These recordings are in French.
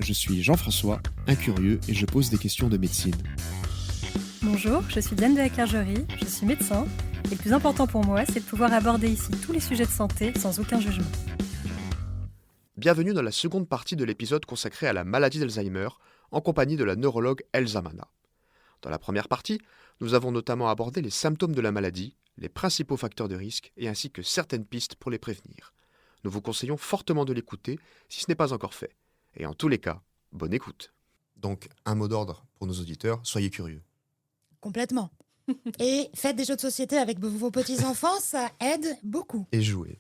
je suis Jean-François, un curieux et je pose des questions de médecine. Bonjour, je suis Diane de la Clergerie, je suis médecin et le plus important pour moi, c'est de pouvoir aborder ici tous les sujets de santé sans aucun jugement. Bienvenue dans la seconde partie de l'épisode consacré à la maladie d'Alzheimer, en compagnie de la neurologue Elsa Mana. Dans la première partie, nous avons notamment abordé les symptômes de la maladie, les principaux facteurs de risque et ainsi que certaines pistes pour les prévenir. Nous vous conseillons fortement de l'écouter si ce n'est pas encore fait. Et en tous les cas, bonne écoute. Donc, un mot d'ordre pour nos auditeurs, soyez curieux. Complètement. Et faites des jeux de société avec vos petits-enfants, ça aide beaucoup. Et jouez.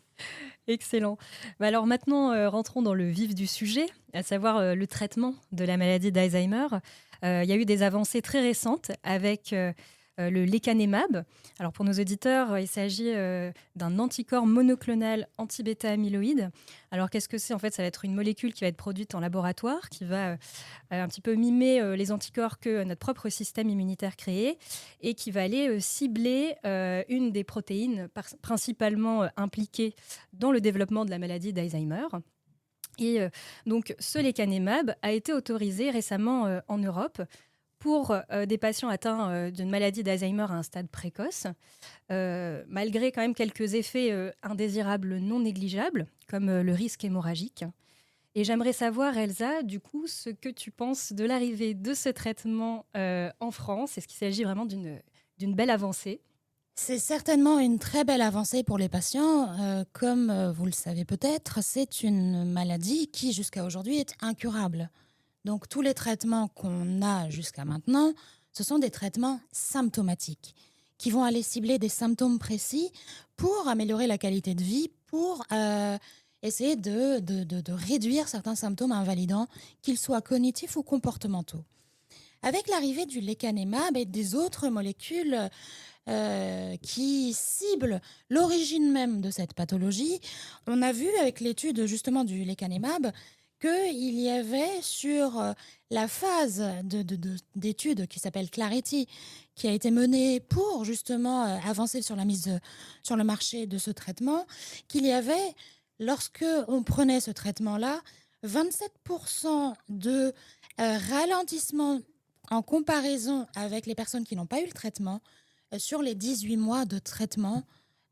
Excellent. Alors maintenant, rentrons dans le vif du sujet, à savoir le traitement de la maladie d'Alzheimer. Il y a eu des avancées très récentes avec le lecanemab. Alors pour nos auditeurs, il s'agit d'un anticorps monoclonal anti-bêta-amyloïde. Alors qu'est-ce que c'est ? En fait, ça va être une molécule qui va être produite en laboratoire, qui va un petit peu mimer les anticorps que notre propre système immunitaire crée et qui va aller cibler une des protéines principalement impliquées dans le développement de la maladie d'Alzheimer. Et donc ce lecanemab a été autorisé récemment en Europe pour des patients atteints d'une maladie d'Alzheimer à un stade précoce, malgré quand même quelques effets indésirables non négligeables, comme le risque hémorragique. Et j'aimerais savoir, Elsa, du coup, ce que tu penses de l'arrivée de ce traitement en France. Est-ce qu'il s'agit vraiment d'une belle avancée ? C'est certainement une très belle avancée pour les patients. Comme vous le savez peut-être, c'est une maladie qui, jusqu'à aujourd'hui, est incurable. Donc, tous les traitements qu'on a jusqu'à maintenant, ce sont des traitements symptomatiques qui vont aller cibler des symptômes précis pour améliorer la qualité de vie, pour essayer de réduire certains symptômes invalidants, qu'ils soient cognitifs ou comportementaux. Avec l'arrivée du lecanemab et des autres molécules qui ciblent l'origine même de cette pathologie, on a vu avec l'étude justement du lecanemab qu'il y avait sur la phase d'étude qui s'appelle Clarity, qui a été menée pour justement avancer sur la mise sur le marché de ce traitement, qu'il y avait, lorsque on prenait ce traitement-là, 27% de ralentissement en comparaison avec les personnes qui n'ont pas eu le traitement sur les 18 mois de traitement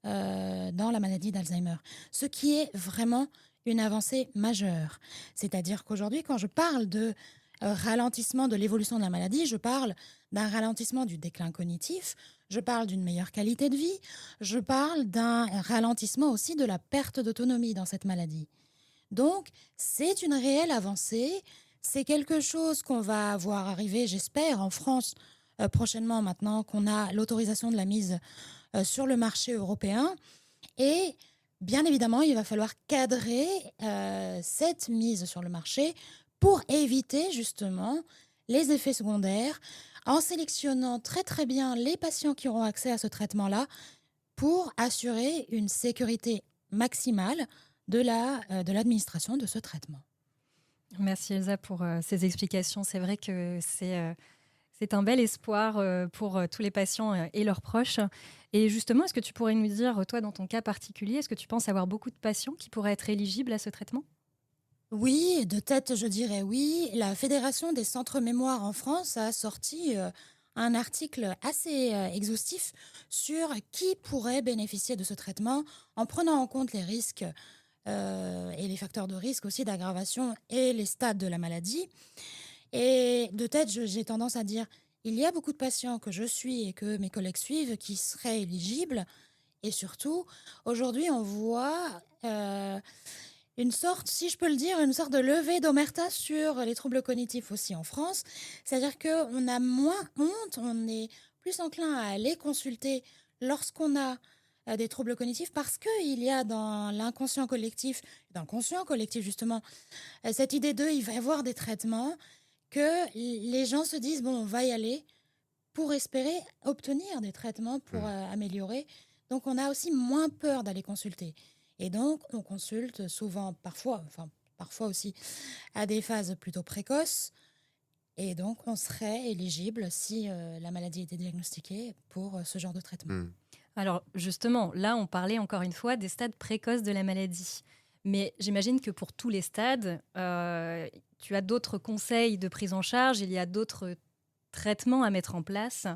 dans la maladie d'Alzheimer. Ce qui est vraiment une avancée majeure. C'est-à-dire qu'aujourd'hui, quand je parle de ralentissement de l'évolution de la maladie, je parle d'un ralentissement du déclin cognitif, je parle d'une meilleure qualité de vie, je parle d'un ralentissement aussi de la perte d'autonomie dans cette maladie. Donc, c'est une réelle avancée. C'est quelque chose qu'on va voir arriver, j'espère, en France prochainement, maintenant qu'on a l'autorisation de la mise sur le marché européen. Et bien évidemment, il va falloir cadrer cette mise sur le marché pour éviter justement les effets secondaires en sélectionnant très très bien les patients qui auront accès à ce traitement-là pour assurer une sécurité maximale de l'administration de ce traitement. Merci Elsa pour ces explications. C'est vrai que c'est un bel espoir pour tous les patients et leurs proches. Et justement, est-ce que tu pourrais nous dire, toi, dans ton cas particulier, est-ce que tu penses avoir beaucoup de patients qui pourraient être éligibles à ce traitement ? Oui, de tête, je dirais oui. La Fédération des centres mémoire en France a sorti un article assez exhaustif sur qui pourrait bénéficier de ce traitement en prenant en compte les risques et les facteurs de risque aussi d'aggravation et les stades de la maladie. Et de tête, j'ai tendance à dire, il y a beaucoup de patients que je suis et que mes collègues suivent qui seraient éligibles. Et surtout, aujourd'hui, on voit une sorte, si je peux le dire, une sorte de levée d'omerta sur les troubles cognitifs aussi en France. C'est-à-dire qu'on a moins honte, on est plus enclin à aller consulter lorsqu'on a des troubles cognitifs parce qu'il y a dans l'inconscient collectif, dans le conscient collectif justement, cette idée il va y avoir des traitements que les gens se disent, bon, on va y aller pour espérer obtenir des traitements pour améliorer. Donc, on a aussi moins peur d'aller consulter. Et donc, on consulte souvent, parfois aussi, à des phases plutôt précoces. Et donc, on serait éligible, si la maladie était diagnostiquée, pour ce genre de traitement. Alors, justement, là, on parlait encore une fois des stades précoces de la maladie. Mais j'imagine que pour tous les stades, tu as d'autres conseils de prise en charge, il y a d'autres traitements à mettre en place.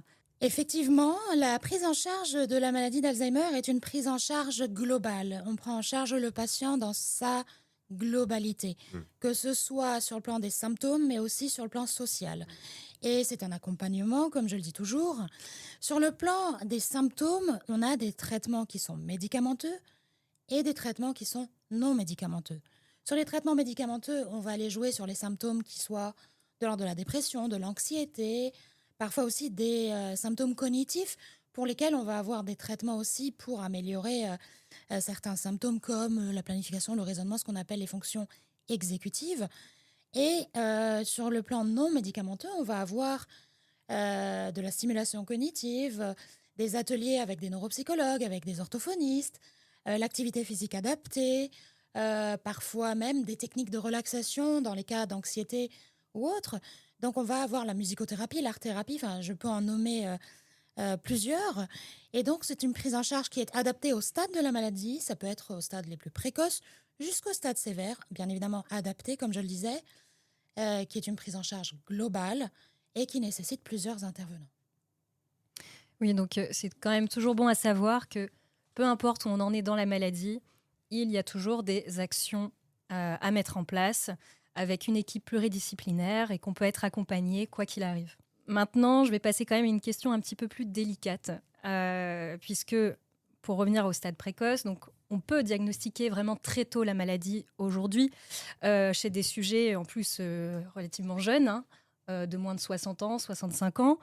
Effectivement, la prise en charge de la maladie d'Alzheimer est une prise en charge globale. On prend en charge le patient dans sa globalité, que ce soit sur le plan des symptômes, mais aussi sur le plan social. Et c'est un accompagnement, comme je le dis toujours. Sur le plan des symptômes, on a des traitements qui sont médicamenteux et des traitements qui sont non médicamenteux. Sur les traitements médicamenteux, on va aller jouer sur les symptômes qui soient de l'ordre de la dépression, de l'anxiété, parfois aussi des symptômes cognitifs pour lesquels on va avoir des traitements aussi pour améliorer certains symptômes comme la planification, le raisonnement, ce qu'on appelle les fonctions exécutives. Et sur le plan non médicamenteux, on va avoir de la stimulation cognitive, des ateliers avec des neuropsychologues, avec des orthophonistes, l'activité physique adaptée, parfois même des techniques de relaxation dans les cas d'anxiété ou autres. Donc, on va avoir la musicothérapie, l'art-thérapie, enfin, je peux en nommer plusieurs. Et donc, c'est une prise en charge qui est adaptée au stade de la maladie. Ça peut être au stade les plus précoces jusqu'au stade sévère, bien évidemment adapté, comme je le disais, qui est une prise en charge globale et qui nécessite plusieurs intervenants. Oui, donc c'est quand même toujours bon à savoir que peu importe où on en est dans la maladie, il y a toujours des actions à mettre en place avec une équipe pluridisciplinaire et qu'on peut être accompagné quoi qu'il arrive. Maintenant, je vais passer quand même à une question un petit peu plus délicate, puisque pour revenir au stade précoce, donc on peut diagnostiquer vraiment très tôt la maladie aujourd'hui, chez des sujets en plus relativement jeunes, de moins de 60 ans, 65 ans,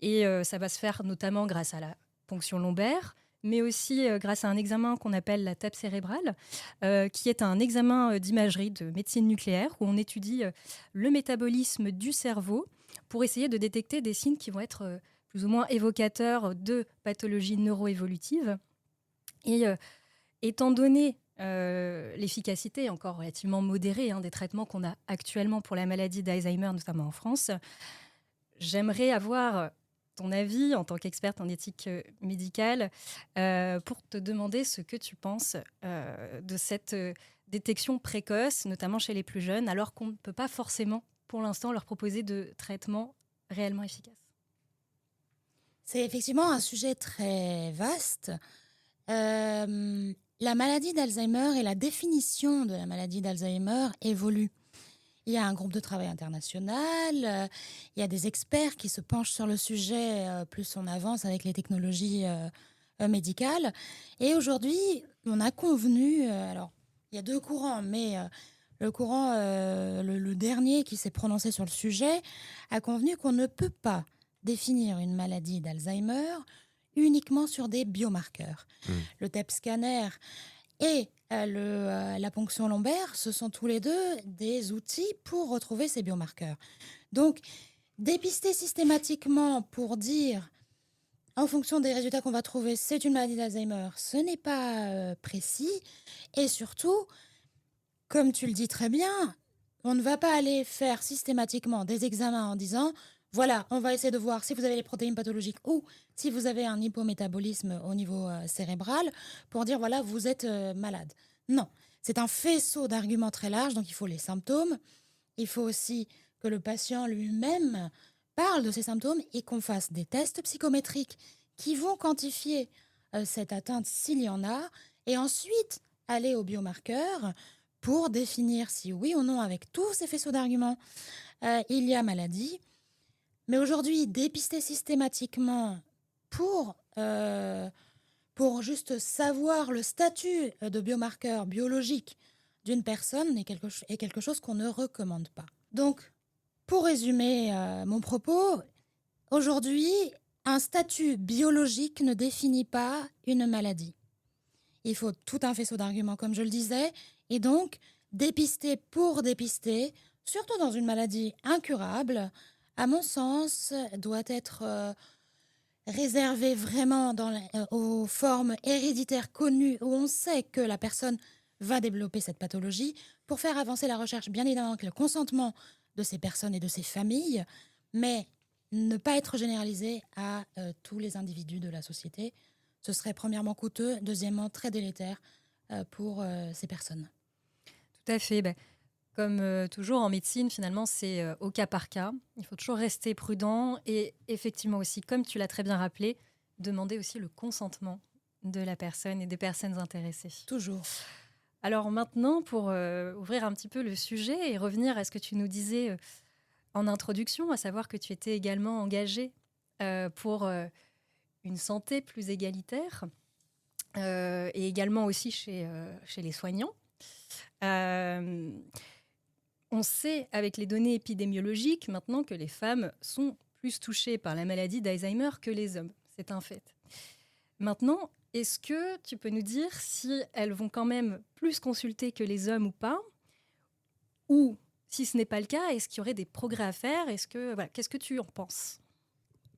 et ça va se faire notamment grâce à la ponction lombaire, mais aussi grâce à un examen qu'on appelle la tape cérébrale, qui est un examen d'imagerie de médecine nucléaire où on étudie le métabolisme du cerveau pour essayer de détecter des signes qui vont être plus ou moins évocateurs de pathologies neuroévolutives. Et étant donné l'efficacité encore relativement modérée des traitements qu'on a actuellement pour la maladie d'Alzheimer, notamment en France, j'aimerais avoir ton avis en tant qu'experte en éthique médicale pour te demander ce que tu penses de cette détection précoce, notamment chez les plus jeunes, alors qu'on ne peut pas forcément, pour l'instant, leur proposer de traitements réellement efficaces. C'est effectivement un sujet très vaste. La maladie d'Alzheimer et la définition de la maladie d'Alzheimer évoluent. Il y a un groupe de travail international, il y a des experts qui se penchent sur le sujet, plus on avance avec les technologies médicales. Et aujourd'hui, on a convenu, alors il y a deux courants, mais le courant, le dernier qui s'est prononcé sur le sujet, a convenu qu'on ne peut pas définir une maladie d'Alzheimer uniquement sur des biomarqueurs. Le TEP scanner et la ponction lombaire, ce sont tous les deux des outils pour retrouver ces biomarqueurs. Donc, dépister systématiquement pour dire, en fonction des résultats qu'on va trouver, c'est une maladie d'Alzheimer, ce n'est pas précis. Et surtout, comme tu le dis très bien, on ne va pas aller faire systématiquement des examens en disant, voilà, on va essayer de voir si vous avez les protéines pathologiques ou si vous avez un hypométabolisme au niveau cérébral pour dire, voilà, vous êtes malade. Non, c'est un faisceau d'arguments très large, donc il faut les symptômes. Il faut aussi que le patient lui-même parle de ses symptômes et qu'on fasse des tests psychométriques qui vont quantifier cette atteinte s'il y en a et ensuite aller aux biomarqueurs pour définir si oui ou non, avec tous ces faisceaux d'arguments, il y a maladie. Mais aujourd'hui, dépister systématiquement pour juste savoir le statut de biomarqueur biologique d'une personne est quelque chose qu'on ne recommande pas. Donc, pour résumer mon propos, aujourd'hui, un statut biologique ne définit pas une maladie. Il faut tout un faisceau d'arguments, comme je le disais, et donc dépister pour dépister, surtout dans une maladie incurable, à mon sens, doit être réservé vraiment aux formes héréditaires connues où on sait que la personne va développer cette pathologie pour faire avancer la recherche, bien évidemment avec le consentement de ces personnes et de ces familles, mais ne pas être généralisé à tous les individus de la société. Ce serait premièrement coûteux, deuxièmement très délétère pour ces personnes. Tout à fait. Comme toujours en médecine, finalement, c'est au cas par cas. Il faut toujours rester prudent et effectivement aussi, comme tu l'as très bien rappelé, demander aussi le consentement de la personne et des personnes intéressées. Toujours. Alors maintenant, pour ouvrir un petit peu le sujet et revenir à ce que tu nous disais en introduction, à savoir que tu étais également engagée pour une santé plus égalitaire et également aussi chez les soignants. On sait avec les données épidémiologiques maintenant que les femmes sont plus touchées par la maladie d'Alzheimer que les hommes. C'est un fait. Maintenant, est-ce que tu peux nous dire si elles vont quand même plus consulter que les hommes ou pas? Ou si ce n'est pas le cas, est-ce qu'il y aurait des progrès à faire? Qu'est-ce que tu en penses?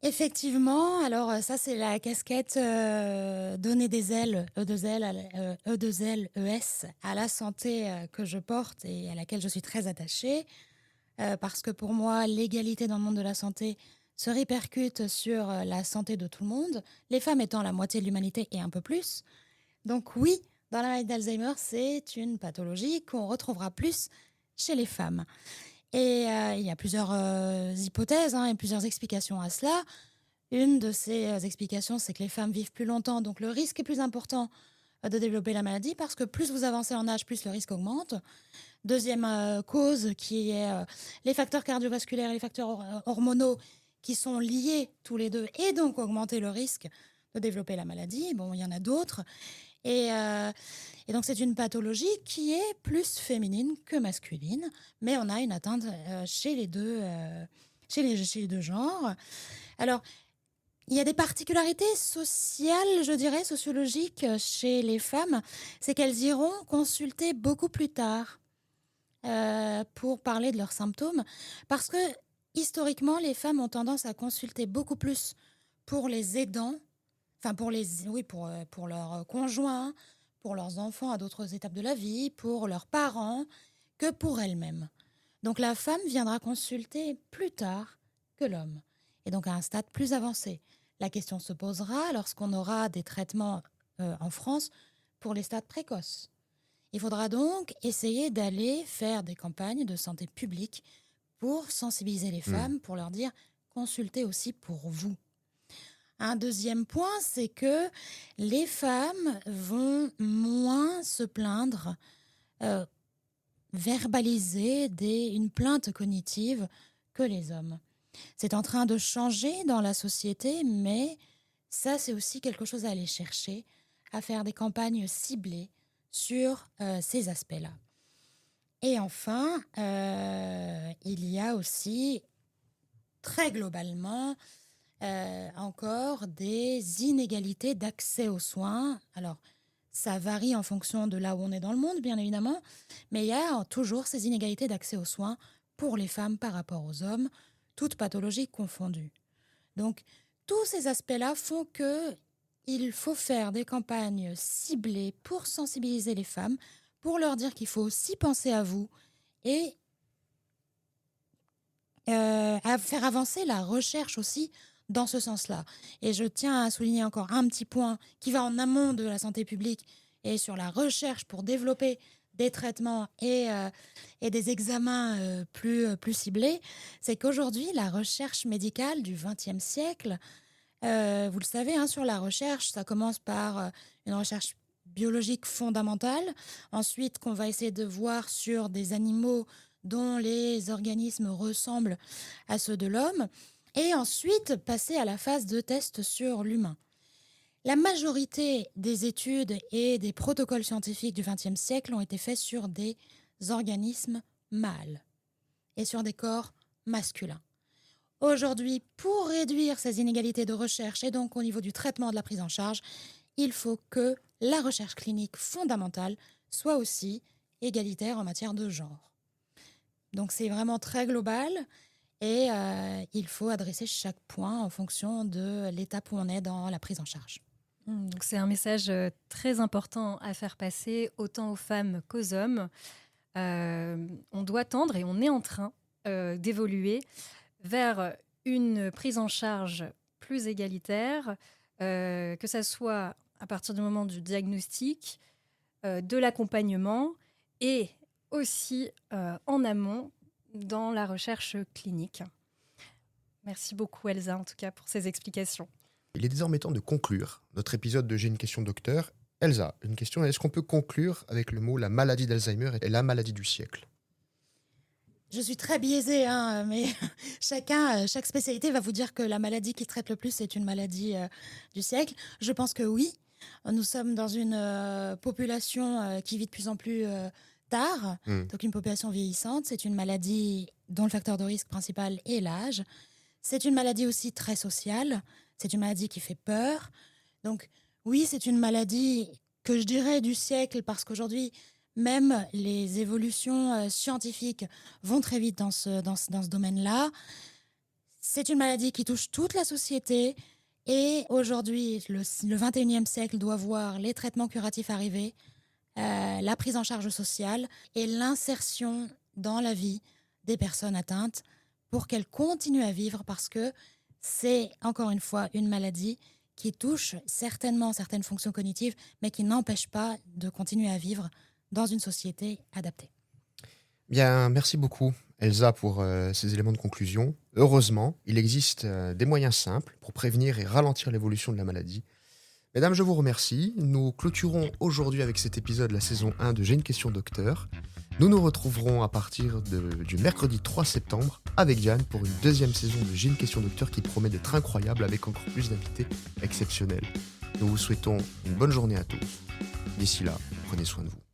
Effectivement, alors ça c'est la casquette donner des ailes, E2L, ES, à la santé que je porte et à laquelle je suis très attachée, parce que pour moi, l'égalité dans le monde de la santé se répercute sur la santé de tout le monde, les femmes étant la moitié de l'humanité et un peu plus. Donc oui, dans la maladie d'Alzheimer, c'est une pathologie qu'on retrouvera plus chez les femmes. Et il y a plusieurs hypothèses et plusieurs explications à cela. Une de ces explications, c'est que les femmes vivent plus longtemps, donc le risque est plus important de développer la maladie parce que plus vous avancez en âge, plus le risque augmente. Deuxième cause qui est les facteurs cardiovasculaires et les facteurs hormonaux qui sont liés tous les deux et donc augmenter le risque de développer la maladie. Bon, il y en a d'autres. Et donc, c'est une pathologie qui est plus féminine que masculine, mais on a une atteinte chez les deux genres. Alors, il y a des particularités sociales, je dirais, sociologiques chez les femmes, c'est qu'elles iront consulter beaucoup plus tard pour parler de leurs symptômes, parce que historiquement, les femmes ont tendance à consulter beaucoup plus pour les aidants, enfin pour leurs conjoints, pour leurs enfants à d'autres étapes de la vie, pour leurs parents, que pour elles-mêmes. Donc la femme viendra consulter plus tard que l'homme, et donc à un stade plus avancé. La question se posera lorsqu'on aura des traitements en France pour les stades précoces. Il faudra donc essayer d'aller faire des campagnes de santé publique pour sensibiliser les femmes, pour leur dire « consultez aussi pour vous ». Un deuxième point, c'est que les femmes vont moins se plaindre, verbaliser une plainte cognitive que les hommes. C'est en train de changer dans la société, mais ça, c'est aussi quelque chose à aller chercher, à faire des campagnes ciblées sur ces aspects-là. Et enfin, il y a aussi, très globalement, encore des inégalités d'accès aux soins. Alors, ça varie en fonction de là où on est dans le monde, bien évidemment, mais il y a toujours ces inégalités d'accès aux soins pour les femmes par rapport aux hommes, toutes pathologies confondues. Donc, tous ces aspects-là font qu'il faut faire des campagnes ciblées pour sensibiliser les femmes, pour leur dire qu'il faut aussi penser à vous et à faire avancer la recherche aussi dans ce sens-là. Et je tiens à souligner encore un petit point qui va en amont de la santé publique et sur la recherche pour développer des traitements et des examens plus ciblés, c'est qu'aujourd'hui, la recherche médicale du XXe siècle, vous le savez, sur la recherche, ça commence par une recherche biologique fondamentale, ensuite qu'on va essayer de voir sur des animaux dont les organismes ressemblent à ceux de l'homme, et ensuite passer à la phase de test sur l'humain. La majorité des études et des protocoles scientifiques du XXe siècle ont été faits sur des organismes mâles et sur des corps masculins. Aujourd'hui, pour réduire ces inégalités de recherche et donc au niveau du traitement de la prise en charge, il faut que la recherche clinique fondamentale soit aussi égalitaire en matière de genre. Donc c'est vraiment très global. Et il faut adresser chaque point en fonction de l'étape où on est dans la prise en charge. Donc c'est un message très important à faire passer autant aux femmes qu'aux hommes. On doit tendre et on est en train d'évoluer vers une prise en charge plus égalitaire, que ça soit à partir du moment du diagnostic, de l'accompagnement et aussi en amont dans la recherche clinique. Merci beaucoup Elsa en tout cas pour ces explications. Il est désormais temps de conclure notre épisode de J'ai une question docteur. Elsa, une question, est-ce qu'on peut conclure avec le mot la maladie d'Alzheimer et la maladie du siècle ? Je suis très biaisée, mais chaque spécialité va vous dire que la maladie qui traite le plus, c'est une maladie du siècle. Je pense que oui. Nous sommes dans une population qui vit de plus en plus tard, donc une population vieillissante. C'est une maladie dont le facteur de risque principal est l'âge. C'est une maladie aussi très sociale. C'est une maladie qui fait peur. Donc oui, c'est une maladie que je dirais du siècle parce qu'aujourd'hui, même les évolutions scientifiques vont très vite dans ce domaine-là. C'est une maladie qui touche toute la société et aujourd'hui, le 21e siècle doit voir les traitements curatifs arriver, la prise en charge sociale et l'insertion dans la vie des personnes atteintes pour qu'elles continuent à vivre parce que c'est, encore une fois, une maladie qui touche certainement certaines fonctions cognitives, mais qui n'empêche pas de continuer à vivre dans une société adaptée. Bien, merci beaucoup Elsa pour ces éléments de conclusion. Heureusement, il existe des moyens simples pour prévenir et ralentir l'évolution de la maladie. Mesdames, je vous remercie. Nous clôturons aujourd'hui avec cet épisode la saison 1 de J'ai une question docteur. Nous nous retrouverons à partir du mercredi 3 septembre avec Diane pour une deuxième saison de J'ai une question docteur qui promet d'être incroyable avec encore plus d'invités exceptionnels. Nous vous souhaitons une bonne journée à tous. D'ici là, prenez soin de vous.